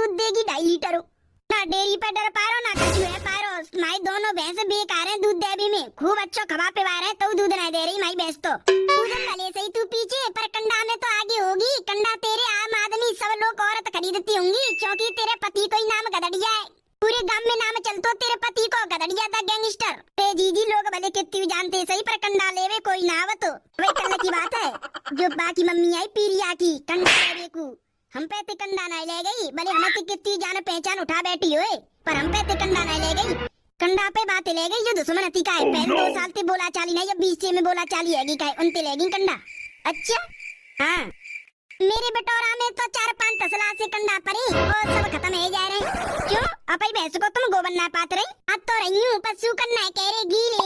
दूध देगी 2.5 लीटर। ना डेयरी पे डर पारो ना कछु है पारो। माई दोनों भैंस बेकार है दूध देवी में, खूब अच्छा खवा पे वार है तो दूध नहीं दे रही माई भैंस तो। भले से ही तू पीछे पर कंडा में तो आगे होगी। कंडा तेरे आम आदमी सब लोग औरत खरीदती होंगी क्योंकि तेरे पति को ही नाम गदड़िया है। पूरे गांव में नाम चलतो तेरे पति को गदड़िया दा गैंगस्टर। ते जीजी लोग भले कितनी जानते सही पर कंडा लेवे कोई ना आवत। वही कल की बात है जो बाकी मम्मी आई पीरिया की कंडा लेवे को हम पे ते कंडा नहीं ले गई। भले हमें ते कितनी जान पहचान उठा बैठी हुए पर हम पे ते कंडा नहीं ले गई। कंडा पे बातें ले गई जो दुश्मन थी का है। पहले 2 साल ते बोला चाली नहीं, अब 20 में बोला चाली हैगी का उनते लेगी कंडा। अच्छा हाँ मेरे बटोरा में तो 4-5 तसला से कंडा पड़ी और सब खत्म हो जा रहे। क्यों अपनी भैंस को तुम गोबर ना पात रही? अब तो रही हूँ पशु करना कह रहे गीले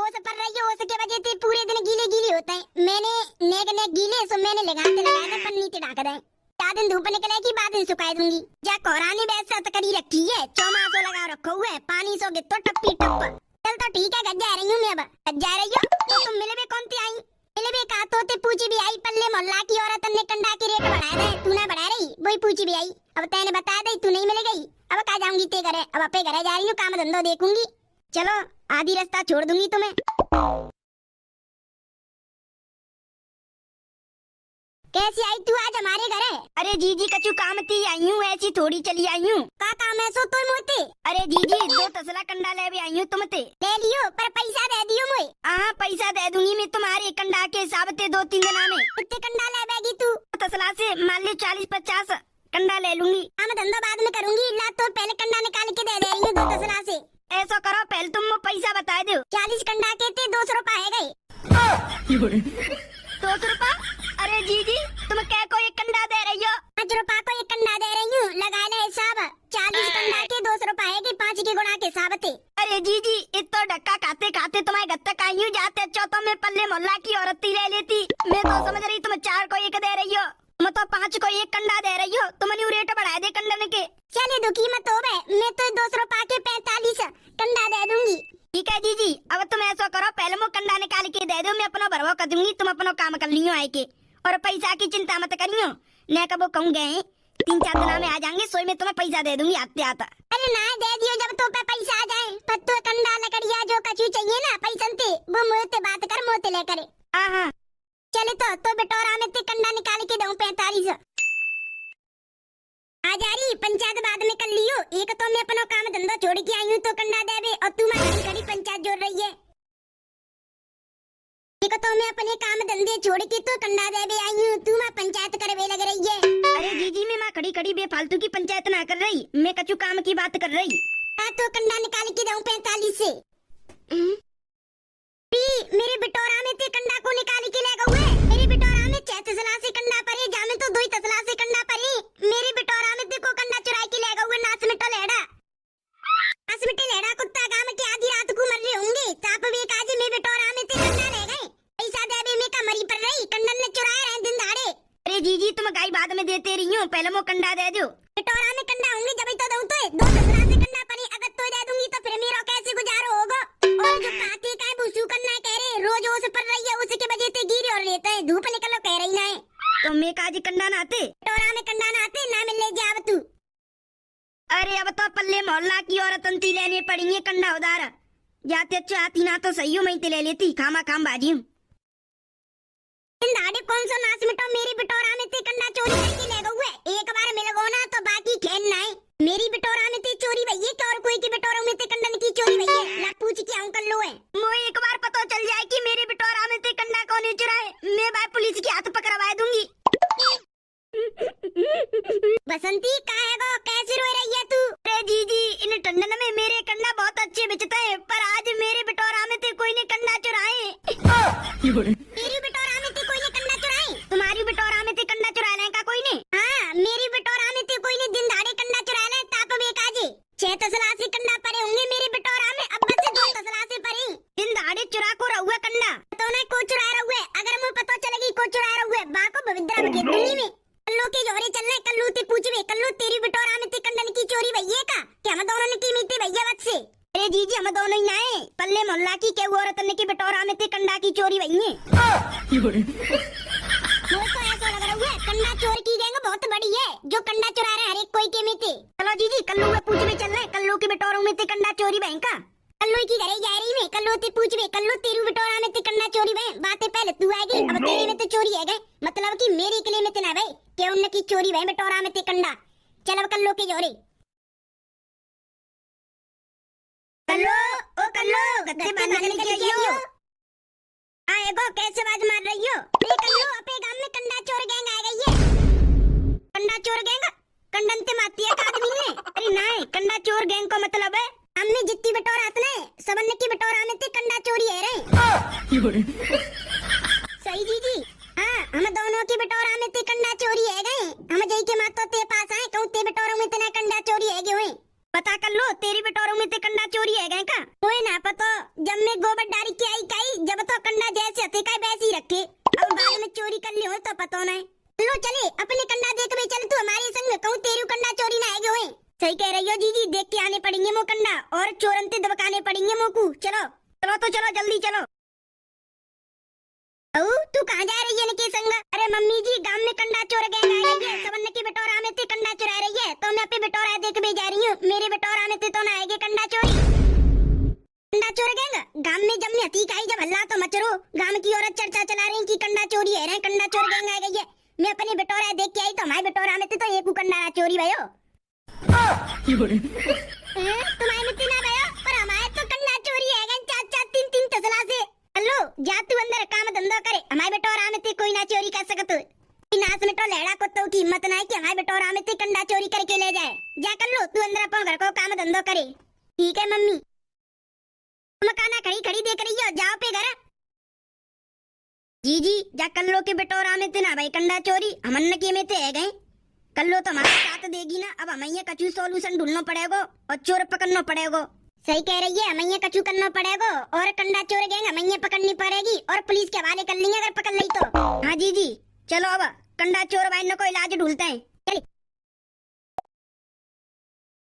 ओस पर रही हो के वजह से पूरे दिन गीले गीले होते हैं। मैंने नेक गीले सो मैंने लगाए पन्नी ते ढाक दे। 4 दिन धूप निकलेगी बाद दिन सुखाई दूंगी। जा कोरानी वैसे तो करी रखी है, चौमासो लगा रखो हुआ है, पानी सो गितो टप्पी टप। चल तो ठीक है गज जा रही हूँ मैं। अब जा रही हो तो तुम मिले भी कौन ती आई? मिले भी कहा तो ते पूछी भी आई पल्ले मोहल्ला की औरत ने कंडा की रेट बढ़ाया है, तू ना बढ़ा रही वही पूछी भी आई। अब तैने बता दे तू नहीं मिल गई। अब कहा जाऊंगी ते घरे, अब अपने घरे जा रही हूँ, काम धंधो देखूंगी। चलो आधी रास्ता छोड़ दूंगी तुम्हें। कैसी आई तू आज हमारे घरे? अरे जीजी कछु काम थी आई हूँ, ऐसी थोड़ी चली आई हूँ। का काम है सो तो मोते? अरे जीजी 2 तसला कंडा ले भी आई हूँ तुमते। ले लियो पर पैसा दे दियो मुझे। हाँ पैसा दे दूंगी मैं तुम्हारे कंडा के हिसाब से 2-3 दिन में। कितने कंडा ले बेगी तू? तसला से मान ली 40-50 कंडा ले लूंगी। काम धंधा बाद में करूंगी, ला तो पहले कंडा निकाल के दे रही हूँ 2 तसला से। ऐसा करो पहले तुम पैसा बता दो। 40 कंडा के थे 200 रुपए है गए। 200 रुपए? अरे जीजी तुम क्या को 1 कंडा दे रही हो? 5 रुपए को 1 कंडा दे रही हूँ, लगा ले हिसाब। 40 कंडा के 200 रुपए है कि 5 के गुणा के हिसाब थे। अरे जीजी इतना धक्का खाते खाते तुम्हारे घर तक आई हूँ, जाते अच्छा तो मैं पल्ले मोहल्ला की औरत ही ले लेती। मैं तो समझ रही तुम 4 को 1 दे रही हो, मैं तो 5 को 1 कंडा दे रही हो। तुम न्यू रेट बढ़ा दे कंडन के। चले दुखी मत हो बे, मैं तो 200 रुपए के 45 कंडा दे दूंगी। ठीक है जीजी अब तुम ऐसा करो पहले मुझे कंडा निकाल के दे दो, मैं अपना भरवा कर दूंगी, तुम अपना काम कर लियो आए के। और पैसा की चिंता मत करियो, न कबो कहूँ गए 3-4 दिन में आ जाएंगे, सोई में तुम्हें पैसा दे दूंगी आते आता। अरे ना दे दियो जब तो पे पैसा आ जाए। पत्तो कंडा लकड़िया जो कछु चाहिए ना पैसा ते वो मोते बात कर मोते ले करे। हाँ चले तो बेटोरा में ते कंडा निकाल के दूं 45। आ जा रही पंचायत बाद में कर लियो। एक तो मैं अपना काम धंधा छोड़ के आई हूँ तो कंडा देवे और तू मैं घड़ी पंचायत जोड़ रही है। एक तो मैं अपने काम धंधे छोड़ के तो कंडा देवे आई हूँ, तू मैं पंचायत करवे लग रही है। अरे जीजी मैं खड़ी खड़ी बेफालतू की पंचायत ना कर रही, मैं कछु काम की बात कर रही। हाँ तो कंडा निकाल के दूं 45 से। मेरे बिटोरा में ते कंडा को निकाल के ले गए। मेरे बिटोरा में 6 तसला से कंडा परे, जामे तो 2 तसला से कंडा परे। मेरे बिटोरा में ते को कंडा चुरा के ले गए। नाच मिटो लेड़ा कुत्ता गांव के आधी रात को मर रहे होंगे। ताप भी काजी में बिटोरा में ते कंडा ले गए। पैसा देवे में कमरी पर रही, कंडन ने चुराए रहे दिन दाड़े। अरे जीजी तुम गाय बाद में देते रही हो, पहले मो कंडा दे दो। बिटोरा में कंडा होंगे जब तो दूं तो 2 तसला से कंडा परी, अगर तो दे दूंगी तो फिर मेरा कैसे गुजारो होगा। और जो पाती का बुसू करना कह रहे रोज उस पर रही है, उसके वजह से गिरी और रहता है धूप निकलो कह रही ना है। तो मैं काजी कंडा ना आते, बिटोरा में कंडा ना आते ना मिल ले जाव तू। अरे अब तो पल्ले मोहल्ला की औरत अंती लेने पड़ेंगे कंडा उधार, जाते अच्छा आती ना तो सही हो मैं ले लेती, खामा खाम बाजी हूँ। दाढ़ी कौन सा नाच मिटो मेरी बिटोरा में ते कंडा चोरी करके ले गए। एक बार मिल गो ना तो बाकी खेल ना है। मेरी बिटोरा में ते चोरी भई है और कोई की बिटोरा में ते कंडन की चोरी भई है, ला पूछ के अंकल लो है। मोए एक बार पता चल जाए कि मेरे बिटोरा में ते कंडा कौन चुराए, मैं भाई पुलिस के हाथ पकड़वा दूंगी। बसंती कहाँ है गो, कैसे रोई रही है तू? अरे जीजी इन ठंडन में मेरे कंडा बहुत अच्छे बिचते हैं, पर आज मेरे बिटोरा में ते कोई ने कंडा चुराए। मेरी बिटोरा में ते कोई ने कंडा चुराए? तुम्हारी बिटोरा में ते कंडा चुरा ले का कोई ने? हाँ मेरी बिटोरा में ते कोई ने दिन दाड़े कंडा चुरा ले। ताप बेकाजे 6 तसला से कंडा परे होंगे मेरी बिटोरा में, अब बस 2 तसला से परे। दिन दाड़े चुरा को रहुआ कंडा तो नहीं को चुरा रहुए, अगर मुझे पता चलेगी को चुरा रहुए बाको भविद्रा में दूंगी मैं। कल्लू के जोरे चलने कल्लू ते पूछवे, कल्लू तेरी बिटोरा में ते कंडन की चोरी भैया का कि हम दोनों ने की मीते भैया वक्त से? अरे जीजी हम दोनों ही ना है, पल्ले मोहल्ला की के औरत ने की बिटोरा में ते कंडा की चोरी भैया। मुझे तो ऐसा लग रहा है कंडा चोर की गैंग बहुत बड़ी है, जो कंडा चुरा रहे हर एक कोई के में थे। चलो जीजी कल्लू में पूछ में चल रहे, कल्लू के बिटोरों में ते कंडा चोरी बहन का। कल्लू की घरे जा रही मैं, कल्लू ते पूछ में, कल्लू तेरू बिटोरा में ते कंडा चोरी बहन। बातें पहले तू आएगी, अब तेरे में तो चोरी है गए, मतलब कि मेरी किले में ते ना भाई के उन की चोरी बहन बिटोरा में ते कंडा। चल अब कल्लू के जोरे। कल्लू ओ कल्लू गद्दे बांधने के लिए हो आए गो, कैसे आवाज मार रही हो? ए कल्लू अपने गांव में कंडा चोर गैंग आ गई है। कंडा चोर गैंग कंडन ते मारती है आदमी ने। अरे नहीं, कंडा चोर गैंग को मतलब है हमने जितनी बटोर हाथ ने सबन की बटोरा में ते कंडा चोरी है रे। सही जीजी, हाँ हम दोनों की बटोरा में ते कंडा चोरी है गए। हम जई के मातो ते पास आए कहूं ते बटोरों में ते कंडा चोरी है गए। पता कर लो तेरी बटोरों में ते कंडा चोरी है गए का। कोई ना पता, जब मैं गोबर डारी के आई काई जब तो कंडा जैसे हथे काई वैसी रखे, अब बाद में चोरी कर ली हो तो पता नहीं। लो चले अपने कंडा देख में चल, तू हमारे संग कहूं तेरू कंडा चोरी ना आएगे होए। सही कह रही हो जीजी, देख के आने पड़ेंगे मो कंडा और चोरंते दबकाने पड़ेंगे मोकू। चलो चलो तो चलो जल्दी चलो। तू कहाँ जा रही है इनके संग? अरे मम्मी जी गांव में कंडा चोर गैंग आ रही है, सबन की बिटोरा में ते कंडा चुरा रही है, तो मैं अपने बिटोरा देख भी जा रही हूँ। मेरे बिटोरा में ते तो ना आएगी कंडा चोरी। कंडा चोर गैंग गांव में जब मैं हती जब हल्ला तो मचरो, गांव की औरत चर्चा चला रही कि कंडा चोरी है रे, कंडा चोर गैंग आ गई है। मैं अपने बिटोरा देख के आई तो हमारे बिटोरा में तो एक कंडा चोरी भयो। तुम्हारे में ना भयो पर हमारे तो कंडा चोरी है गन, चार चार तीन तीन तसला से। हेलो जा तू अंदर काम धंधा करे, हमारे बिटोरा में ते कोई ना चोरी कर सकत। नाच में तो लहड़ा कुत्तों की हिम्मत ना है कि हमारे बिटोरा में ते कंडा चोरी करके ले जाए। जा कर लो तू अंदर अपन घर को काम धंधो करे। ठीक है मम्मी। मकाना खड़ी खड़ी देख रही हो, जाओ पे घर। जी जा कल्लो के बिटोरा में ते ना भाई कंडा चोरी हमन के में ते है गए। कल्लो तो हमारा साथ देगी ना, अब हमें कछु सोल्यूशन ढूंढना पड़ेगा और चोर पकड़ना पड़ेगा। सही कह रही है, हमें कछु करना पड़ेगा और कंडा चोर गैंग हमें पकड़नी पड़ेगी और पुलिस के हवाले कर लेंगे अगर पकड़ ली तो। हाँ जी चलो अब कंडा चोर बहन को इलाज ढूंढते हैं।